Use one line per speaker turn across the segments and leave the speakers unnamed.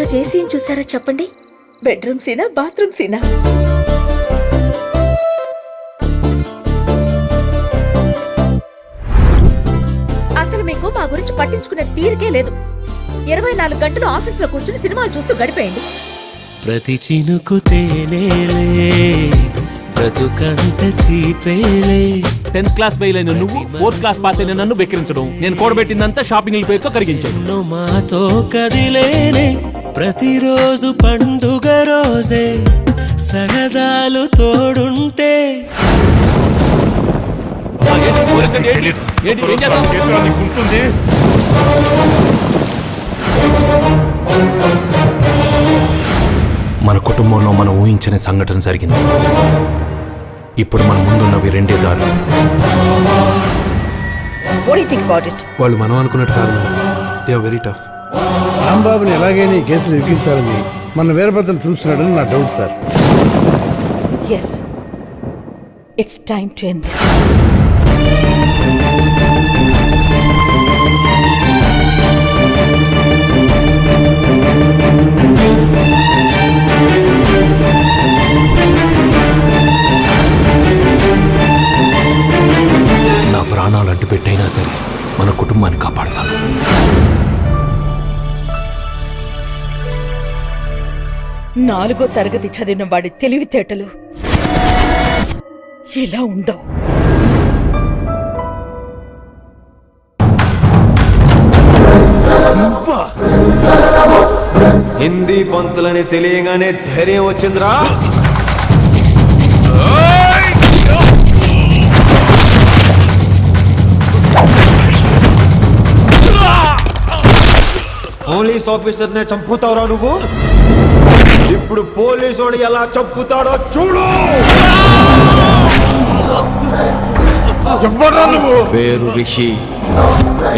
ఈరోజు ఏ సీన్ చూసారా చెప్పండి? బెడ్రూమ్ సీనా, బాత్రూమ్ సీనా? అసలు మీకు మా గురించి పట్టించుకునే తీరికే లేదు. 24 గంటలు ఆఫీసులో కూర్చుని సినిమాలు చూస్తూ గడిపేయండి.
ప్రతి చినుకు తేనేలే, బ్రతుకంత తీపేలే.
10th క్లాస్ ఫెయిల్ అయిన నువ్వు 4th క్లాస్ పాస్ అయిన నన్ను బెక్కిరించడం, నేను కూడబెట్టిందంతా షాపింగ్ పేరుతో కరిగించాను.
మాతో కదిలేనే ప్రతిరోజు పండుగ రోజే, సరదాలు తోడుంటే.
మన కుటుంబంలో మనం ఊహించని సంఘటన జరిగింది. ఇప్పుడు మన ముందున్నవి రెండే దారులు.
వాళ్ళు మనం అనుకున్నట్టు కాదు madam. They are very tough.
రాంబాబుని ఎలాగైనా ఈ కేసులు ఇరికించాలని మన వీరభద్రం చూస్తున్నాడని నా doubt sir.
Yes, it's time to end this.
నా ప్రాణాలు అడ్డు పెట్టైనా సరే మన కుటుంబాన్ని కాపాడతాను.
నాలుగో తరగతి చదివిన వాడి తెలివితేటలు ఇలా ఉండవు.
హిందీ పంతులని తెలియగానే ధైర్యం వచ్చిందిరా. పోలీస్ ఆఫీసర్ నే చంపుతావురా నువ్వు. ఇప్పుడు పోలీసుడు ఎలా చంపుతాడో చూడు. పేరు Rishi,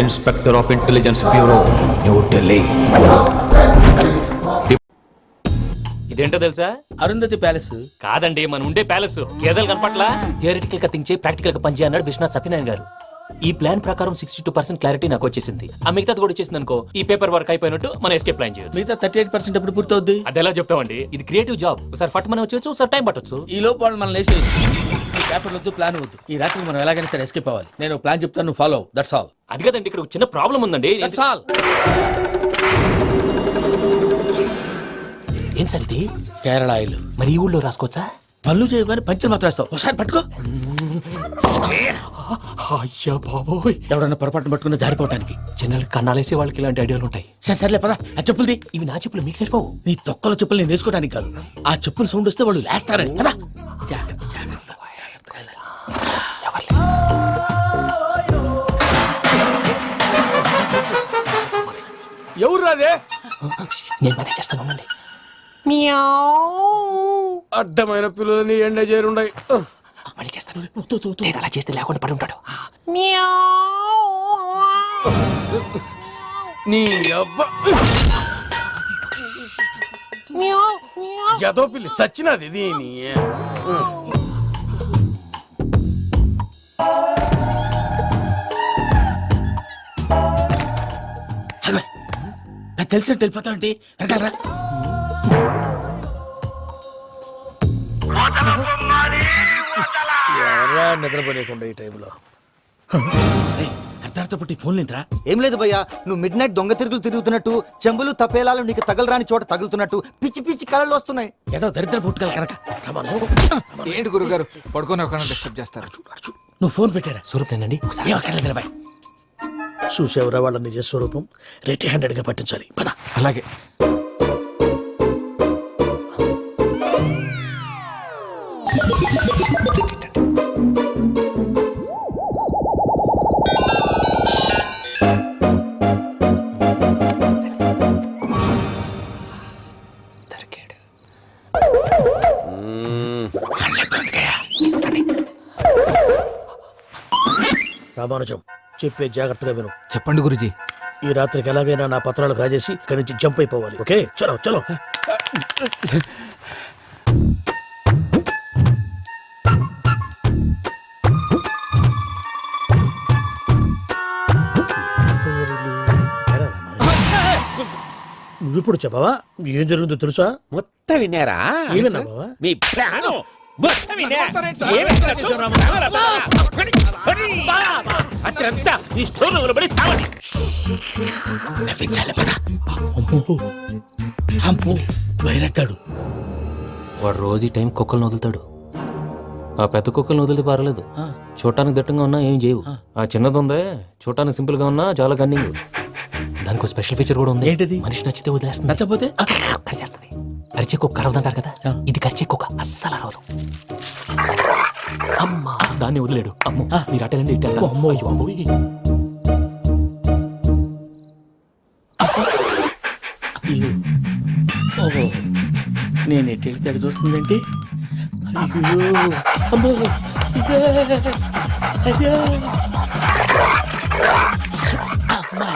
inspector of intelligence bureau, new Delhi.
ఇదేంటో తెలుసా?
అరుంధతి ప్యాలెస్
కాదండి, మన ఉండే ప్యాలెస్. గేదెలు కనపట్లా? థియరిటికల్ గా థింక్ చేయి, ప్రాక్టికల్ గా పనిచేయ అన్నాడు విశ్వనాథ్ సత్యనారాయణ గారు. ఈ ప్లాన్ ప్రకారం 62% క్లారిటీ నాకు వచ్చేసింది. ఆ మిగతాది కూడా వచ్చేసింది అనుకో, ఈ పేపర్ వర్క్ అయిపోయినట్టు మనం ఎస్కేప్ ప్లాన్ చేయొచ్చు.
మిగతా 38% ఎప్పుడు పూర్తవుద్ది?
అది ఎలా చెప్తామండి? ఇది క్రియేటివ్ జాబ్. ఒకసారి ఫట్ మనం వచ్చేయచ్చు, ఒకసారి టైం పట్టొచ్చు.
ఈ లోపు వాళ్ళు మనం లేసేయచ్చు. ఈ పేపర్ వద్దు, ప్లాన్ వద్దు. ఈ రాత్రి మనం ఎలాగైనా సరే ఎస్కేప్ అవ్వాలి. నేను ప్లాన్ చెప్తాను, నువ్వు ఫాలో. That's all.
అది కదండి, ఇక్కడ ఒక చిన్న ప్రాబ్లం ఉందండి.
That's all.
ఏం సార్ ఇది?
కేరళ ఆయిల్.
మరి ఈ ఊళ్ళో రాసుకోవచ్చా?
పనులు చేయగానే పంచర్ మాత్రం వేస్తావు. ఒకసారి పట్టుకో.
అయ్యా బాబోయ్,
ఎవడన్నా పొరపాటున పట్టుకున్న జారిపోవటానికి.
చిన్నలు కన్నాలేసే వాళ్ళకి ఇలాంటి ఐడియాలు ఉంటాయి.
సర్లే పదా. ఆ చెప్పులది.
ఇవి నా చెప్పులు, మీకు సరిపోవు.
నీ తొక్కల చెప్పులు నేను వేసుకోవడానికి కాదు, ఆ చెప్పులు సౌండ్ వస్తే వాళ్ళు లేస్తారని కదా. ఎవరు రాదే?
నేను మేనేజ్ చేస్తాను, ఉండండి.
అడ్డమైన పిల్లలని ఎండ చేరుండయి.
మళ్ళీ చేస్తాను. లేదు, అలా చేస్తే లేకుండా పడి ఉంటాడు.
నీ అబ్బా ఎదో పిల్లి సచ్చినది దీని. నాకు తెలిసినట్టు వెళ్ళిపోతావంటి. వెనకాలరా. నిద్రపోలేకుండా ఈ టైంలో అర్ధార్థ పుట్టి ఫోన్ లేంట్రా.
ఏం లేదు భయ్యా, నువ్వు మిడ్ నైట్ దొంగ తిరుగుతున్నట్టు, చెంబులు తపేలాలు నీకు తగలరాని చోట తగులుతున్నట్టు పిచ్చి పిచ్చి కళలు వస్తున్నాయి.
ఏదో దరిద్ర పుట్టుకల కనుక.
ఏంటి గురుగారు పడుకొని ఒక డిస్టర్బ్ చేస్తారు?
నువ్వు ఫోన్ పెట్టారా?
స్వరూప్ నేనండి.
చూసేవరా వాళ్ళ నిజ స్వరూపం. రెట్టి హ్యాండెడ్ గా పట్టించాలి. పద.
అలాగే.
రామానుజం, చెప్పే జాగ్రత్తగా విను.
చెప్పండి గురుజీ.
ఈ రాత్రికి ఎలాగైనా నా పత్రాలు కాజేసి ఇక్కడి నుంచి జంప్ అయిపోవాలి. ఓకే, చలో చలో. నువ్విప్పుడు చెప్పవా ఏం జరుగుతుందో తెలుసా?
మొత్తం విన్నారా?
ఏమన్నా బావా?
మీ ప్లాను మొత్తం విన్నా? అత్యంతా ఈ స్టోర్ పడి సావని నవ్వించాలి పద.
అమ్మో అమ్మో వైరక్కాడు.
వాడు రోజు ఈ టైం కుక్కలను వదులుతాడు. ఆ పెద్ద కుక్కలను వదిలితే పర్లేదు, చూడటానికి దట్టంగా ఉన్నా ఏం చేయవు. ఆ చిన్నది ఉందే చూడటానికి సింపుల్ గా ఉన్నా చాలా కన్నింగ్. దానికి ఒక స్పెషల్ ఫీచర్ కూడా ఉంది.
ఏంటిది?
మనిషి నచ్చితే వదిలేస్తుంది,
నచ్చపోతే
కరిచేస్తుంది. అరిచే కుక్క అరవదంటారు కదా, ఇది కరిచే కుక్క అస్సలు అరవదు. అమ్మా దాన్ని వదిలేడు. అమ్మో మీరు అటెండి ఇటు వెళ్తారు.
అమ్మో.
అయ్యో, అమ్మోయ్.
ఓహో నేను ఎటు వెళ్తాడు చూస్తుందంటే అయ్యో అమ్మో ఇదే అయ్యో అమ్మా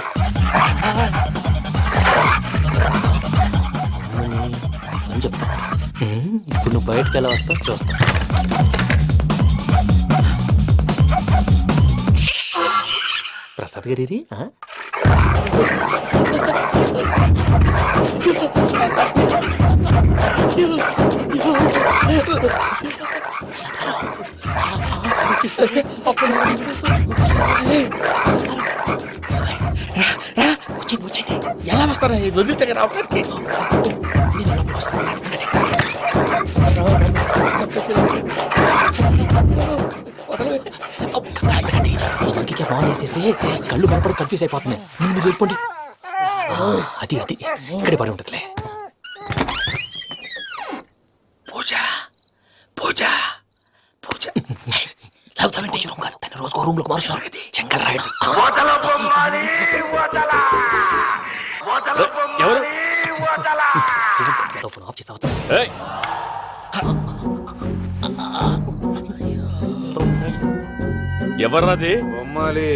అని చెప్తా. ఇప్పుడు నువ్వు బయటకు ఎలా వస్తావు చూస్తా. ప్రసాద్ గారి వచ్చేయండి.
ఎలా వస్తారా వదిలితే రావడానికి?
బాగా వేసేస్తే కళ్ళు కనపడి కన్ఫ్యూజ్ అయిపోతున్నాయి. మీరు వెళ్ళిపోండి. అది అది ఇక్కడే పడి ఉంటుందిలే. పూజ పూజ పూజ లాగుతామంటే రూమ్ కాదు, తన రోజుకో రూమ్ లోకి మారుస్తున్నారు కదా. చెంగల్ రాయుడు ఫోన్ ఆఫ్ చేసావచ్చు.
ఎవర్రాది?
బొమ్మాలి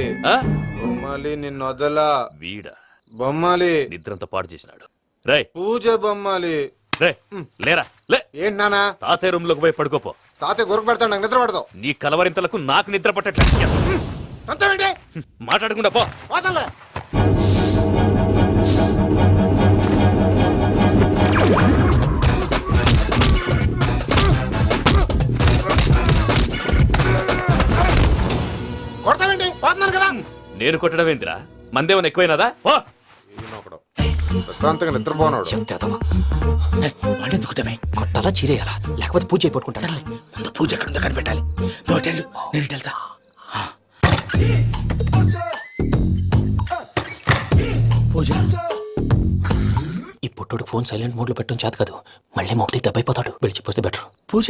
బొమ్మాలి నిన్ను వదలా.
వీడా
బొమ్మాలి
నిద్రంతా పాడు చేసినాడు. రే
పూజ బొమ్మాలి.
రే లేరా లే.
ఏంటి నానా?
తాతయ్య రూమ్ లోకి పోయి పడుకోపో.
తాతయ్య గురకు పెడతాడు, నాకు నిద్ర పడతావు.
నీ కలవరింతలకు నాకు నిద్ర పట్టట్లేదు.
అంతేంటి
మాట్లాడకుండా పో.
పోతాలే. కొడతావేంటి? పోతున్నాను కదా.
నేను కొట్టడం ఏందిరా? మందేమన్నా ఎక్కువైనదా? పో.
ప్రశాంతంగా నిద్రపోనాడు.
వాడెందుకుంటామే?
కొట్టాలా చీరేయాలా లేకపోతే పూజ అయిపోట్టుకుంటా.
సర్లే ముందు పూజ ఎక్కడ ఉందో కనిపెట్టాలి. నువ్వు వెళ్ళు, నేను ఇటు వెళ్తా. పూజ
ఈ పుట్టోడికి ఫోన్ సైలెంట్ మోడ్ లో పెట్టడం చేత కాదు. మళ్ళీ మొక్కి దెబ్బైపోతాడు. విడిచిపోతే బెటర్.
పూజ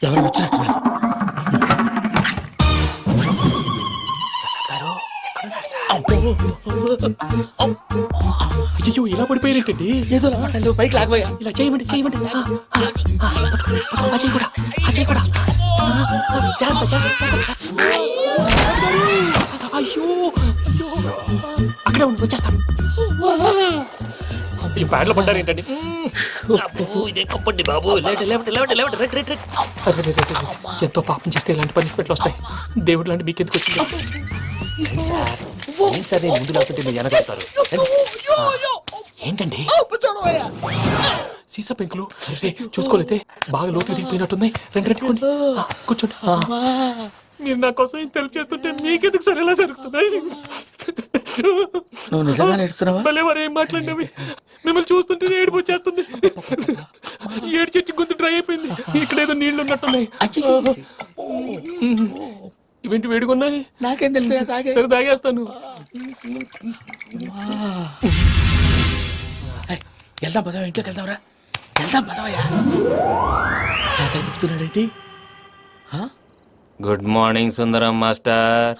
ఎవరు వచ్చినట్టున్నారు?
ప్రసాద్ గారు ఎక్కడున్నారు సార్? అయ్యో ఇలా పడిపోయినట్టండి.
ఏదో మాట్లాడు, పైకి లాగబోయా.
ఇలా చేయమండి చేయమండి. అజయ్ కూడా అజయ్ కూడా జాగ్రత్త, జాగ్రత్త. అయ్యో అక్కడే ఉండి వచ్చేస్తాను. ఈ బ్యాడ్లో పడ్డారు ఏంటండి? ఇదే కప్పండి బాబు. ఎంతో పాపం చేస్తే ఇలాంటి పనిష్మెంట్లు వస్తాయి. దేవుడు లాంటి మీకు ఎందుకు వచ్చింది సార్? ఏం సార్ నేను ముందు లేకుంటే మీరు వెనకాడతారు. ఏంటండి సీసా పెంకులు చూసుకోలేతే బాగా లోతు దిగిపోయినట్టున్నాయి. రెండు కూర్చోండి. మీరు నా కోసం ఇంత హెల్ప్ చేస్తుంటే మీకెందుకు సరే ఎలా జరుగుతున్నాయి?
నువ్వు నిజంగా నేర్చుతున్నావా?
భలే వారు ఏం మాట్లాడినవి. మిమ్మల్ని చూస్తుంటే ఏడుపు వచ్చేస్తుంది. ఏడు చెట్టు గొంతు డ్రై అయిపోయింది. ఇక్కడ ఏదో నీళ్లు ఉన్నట్టున్నాయి. ఇవేంటి వేడుకున్నాయి?
నాకేం తెలుసు,
సరే తాగేస్తాను.
వెళ్దాం పదవా, ఇంట్లోకి వెళ్దాంరా. వెళ్దాం పదవయ్యా. నాకై చెప్తున్నాడేంటి?
గుడ్ మార్నింగ్ సుందరం మాస్టర్.